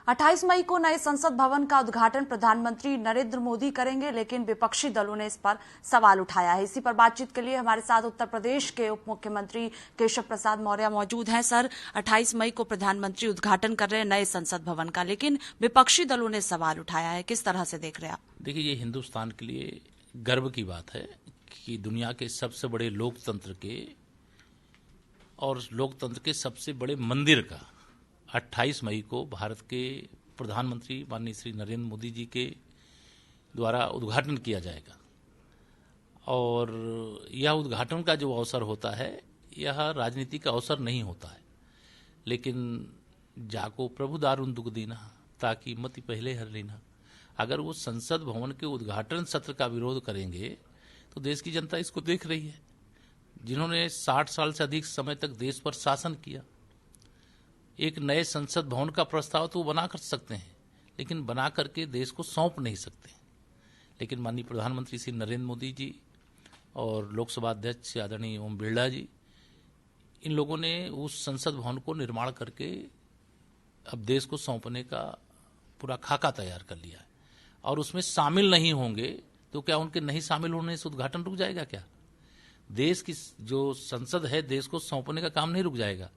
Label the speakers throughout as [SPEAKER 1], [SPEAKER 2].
[SPEAKER 1] 28 मई को नए संसद भवन का उद्घाटन प्रधानमंत्री नरेंद्र मोदी करेंगे, लेकिन विपक्षी दलों ने इस पर सवाल उठाया है। इसी पर बातचीत के लिए हमारे साथ उत्तर प्रदेश के उप मुख्यमंत्री केशव प्रसाद मौर्य मौजूद हैं। सर, 28 मई को प्रधानमंत्री उद्घाटन कर रहे हैं नए संसद भवन का, लेकिन विपक्षी दलों ने सवाल उठाया है, किस तरह से देख रहे हैं आप?
[SPEAKER 2] देखिए, ये हिंदुस्तान के लिए गर्व की बात है कि दुनिया के सबसे बड़े लोकतंत्र के और लोकतंत्र के सबसे बड़े मंदिर का 28 मई को भारत के प्रधानमंत्री माननीय श्री नरेंद्र मोदी जी के द्वारा उद्घाटन किया जाएगा। और यह उद्घाटन का जो अवसर होता है, यह राजनीति का अवसर नहीं होता है, लेकिन जाको प्रभु दारुण दुख दीना ताकि मति पहले हर लेना। अगर वो संसद भवन के उद्घाटन सत्र का विरोध करेंगे तो देश की जनता इसको देख रही है, जिन्होंने 60 साल से अधिक समय तक देश पर शासन किया। एक नए संसद भवन का प्रस्ताव तो वो बना कर सकते हैं, लेकिन बना करके देश को सौंप नहीं सकते। लेकिन माननीय प्रधानमंत्री श्री नरेंद्र मोदी जी और लोकसभा अध्यक्ष आदरणीय ओम बिरला जी, इन लोगों ने उस संसद भवन को निर्माण करके अब देश को सौंपने का पूरा खाका तैयार कर लिया है। और उसमें शामिल नहीं होंगे तो क्या उनके नहीं शामिल होने से उद्घाटन रुक जाएगा? क्या देश की जो संसद है, देश को सौंपने का काम नहीं रुक जाएगा?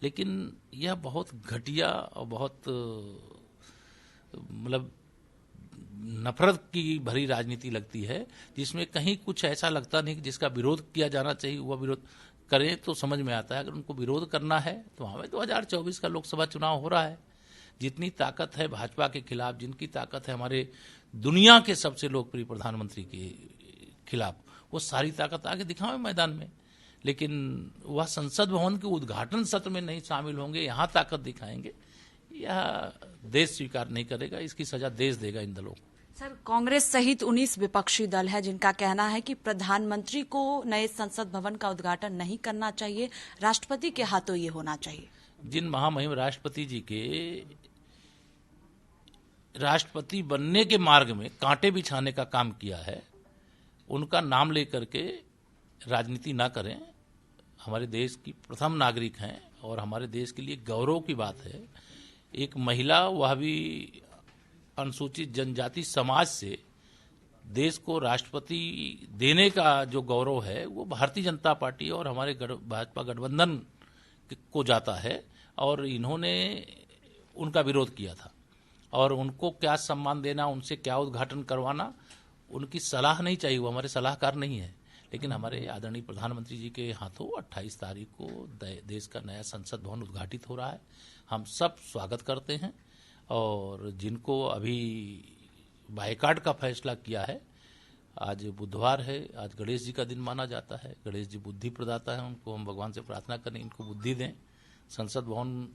[SPEAKER 2] लेकिन यह बहुत घटिया और बहुत मतलब नफरत की भरी राजनीति लगती है, जिसमें कहीं कुछ ऐसा लगता नहीं कि जिसका विरोध किया जाना चाहिए वह विरोध करें तो समझ में आता है। अगर उनको विरोध करना है तो हमें 2024 का लोकसभा चुनाव हो रहा है। जितनी ताकत है भाजपा के खिलाफ, जिनकी ताकत है हमारे दुनिया के सबसे लोकप्रिय प्रधानमंत्री के खिलाफ, वो सारी ताकत आगे दिखाएं मैदान में। लेकिन वह संसद भवन के उद्घाटन सत्र में नहीं शामिल होंगे, यहाँ ताकत दिखाएंगे, यह देश स्वीकार नहीं करेगा। इसकी सजा देश देगा इन दलों को।
[SPEAKER 1] सर, कांग्रेस सहित 19 विपक्षी दल है जिनका कहना है कि प्रधानमंत्री को नए संसद भवन का उद्घाटन नहीं करना चाहिए, राष्ट्रपति के हाथों ये होना चाहिए।
[SPEAKER 2] जिन महामहिम राष्ट्रपति जी के राष्ट्रपति बनने के मार्ग में कांटे बिछाने का काम किया है, उनका नाम लेकर के राजनीति ना करें। हमारे देश की प्रथम नागरिक हैं और हमारे देश के लिए गौरव की बात है। एक महिला, वह भी अनुसूचित जनजाति समाज से, देश को राष्ट्रपति देने का जो गौरव है वो भारतीय जनता पार्टी और हमारे भाजपा गठबंधन को जाता है। और इन्होंने उनका विरोध किया था, और उनको क्या सम्मान देना, उनसे क्या उद्घाटन करवाना, उनकी सलाह नहीं चाहिए, वो हमारे सलाहकार नहीं है। लेकिन हमारे आदरणीय प्रधानमंत्री जी के हाथों 28 तारीख को देश का नया संसद भवन उद्घाटित हो रहा है। हम सब स्वागत करते हैं। और जिनको अभी बायकाट का फैसला किया है, आज बुधवार है, आज गणेश जी का दिन माना जाता है। गणेश जी बुद्धि प्रदाता है, उनको हम भगवान से प्रार्थना करें इनको बुद्धि दें। संसद भवन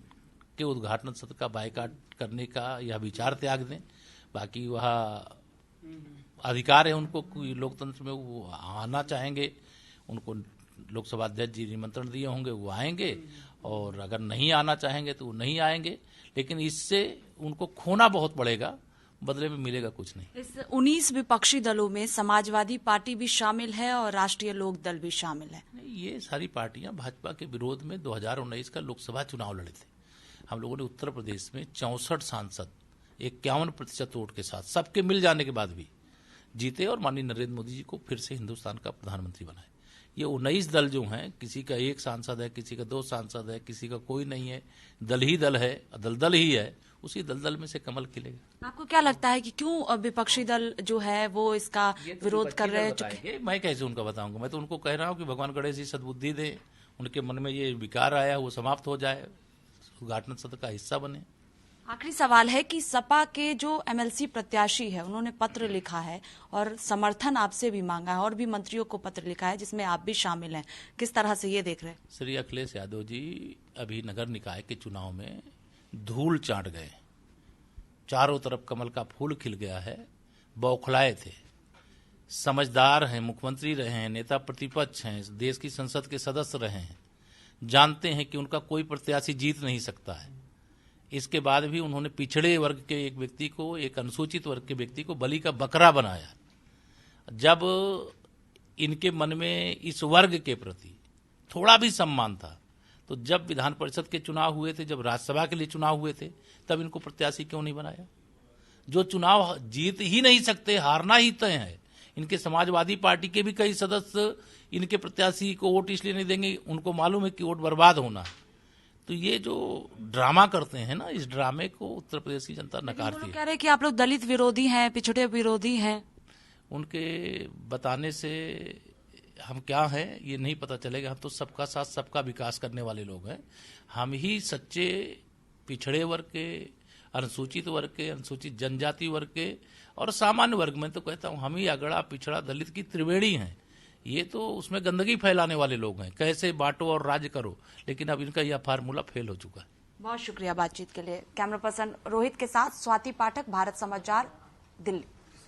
[SPEAKER 2] के उद्घाटन सत्र का बायकाट करने का यह विचार त्याग दें। बाकी वह अधिकार है उनको, लोकतंत्र में वो आना चाहेंगे, उनको लोकसभा अध्यक्ष जी निमंत्रण दिए होंगे, वो आएंगे। और अगर नहीं आना चाहेंगे तो वो नहीं आएंगे। लेकिन इससे उनको खोना बहुत पड़ेगा, बदले में मिलेगा कुछ नहीं।
[SPEAKER 1] इस 19 विपक्षी दलों में समाजवादी पार्टी भी शामिल है और राष्ट्रीय लोक दल भी शामिल है।
[SPEAKER 2] ये सारी पार्टियां भाजपा के विरोध में 2019 का लोकसभा चुनाव लड़े थे। हम लोगों ने उत्तर प्रदेश में 64 सांसद 51% वोट के साथ, सबके मिल जाने के बाद भी जीते और माननीय नरेंद्र मोदी जी को फिर से हिंदुस्तान का प्रधानमंत्री बनाए। ये 19 दल जो हैं, किसी का एक सांसद है, किसी का 2 सांसद है, किसी का कोई नहीं है, दल ही दल है, दलदल ही है, उसी दलदल में से कमल खिलेगा।
[SPEAKER 1] आपको क्या लगता है कि क्यों विपक्षी दल जो है वो इसका विरोध कर रहे हैं?
[SPEAKER 2] मैं कैसे उनका बताऊंगा? मैं तो उनको कह रहा हूँ कि भगवान गणेश जी सद्बुद्धि दें, उनके मन में ये विकार आया वो समाप्त हो जाए, उद्घाटन सत्र का हिस्सा बने।
[SPEAKER 1] आखिरी सवाल है कि सपा के जो एमएलसी प्रत्याशी है, उन्होंने पत्र लिखा है और समर्थन आपसे भी मांगा है और भी मंत्रियों को पत्र लिखा है, जिसमें आप भी शामिल हैं। किस तरह से ये देख रहे हैं?
[SPEAKER 2] श्री अखिलेश यादव जी अभी नगर निकाय के चुनाव में धूल चाट गए, चारों तरफ कमल का फूल खिल गया है, बौखलाए थे। समझदार हैं, मुख्यमंत्री रहे हैं, नेता प्रतिपक्ष हैं, देश की संसद के सदस्य रहे हैं, जानते हैं कि उनका कोई प्रत्याशी जीत नहीं सकता है। इसके बाद भी उन्होंने पिछड़े वर्ग के एक व्यक्ति को, एक अनुसूचित वर्ग के व्यक्ति को बलि का बकरा बनाया। जब इनके मन में इस वर्ग के प्रति थोड़ा भी सम्मान था तो जब विधान परिषद के चुनाव हुए थे, जब राज्यसभा के लिए चुनाव हुए थे, तब इनको प्रत्याशी क्यों नहीं बनाया? जो चुनाव जीत ही नहीं सकते, हारना ही तय है। इनके समाजवादी पार्टी के भी कई सदस्य इनके प्रत्याशी को वोट इसलिए नहीं देंगे, उनको मालूम है कि वोट बर्बाद होना। तो ये जो ड्रामा करते हैं ना, इस ड्रामे को उत्तर प्रदेश की जनता नकारती है।
[SPEAKER 1] कह रहे हैं कि आप लोग दलित विरोधी हैं, पिछड़े विरोधी हैं।
[SPEAKER 2] उनके बताने से हम क्या हैं ये नहीं पता चलेगा। हम तो सबका साथ सबका विकास करने वाले लोग हैं। हम ही सच्चे पिछड़े वर्ग के, अनुसूचित वर्ग के, अनुसूचित जनजाति वर्ग के और सामान्य वर्ग में तो कहता हूं हम ही अगड़ा पिछड़ा दलित की त्रिवेणी हैं। ये तो उसमें गंदगी फैलाने वाले लोग हैं, कैसे बांटो और राज्य करो, लेकिन अब इनका यह फार्मूला फेल हो चुका है।
[SPEAKER 1] बहुत शुक्रिया बातचीत के लिए। कैमरा पर्सन रोहित के साथ स्वाति पाठक, भारत समाचार, दिल्ली।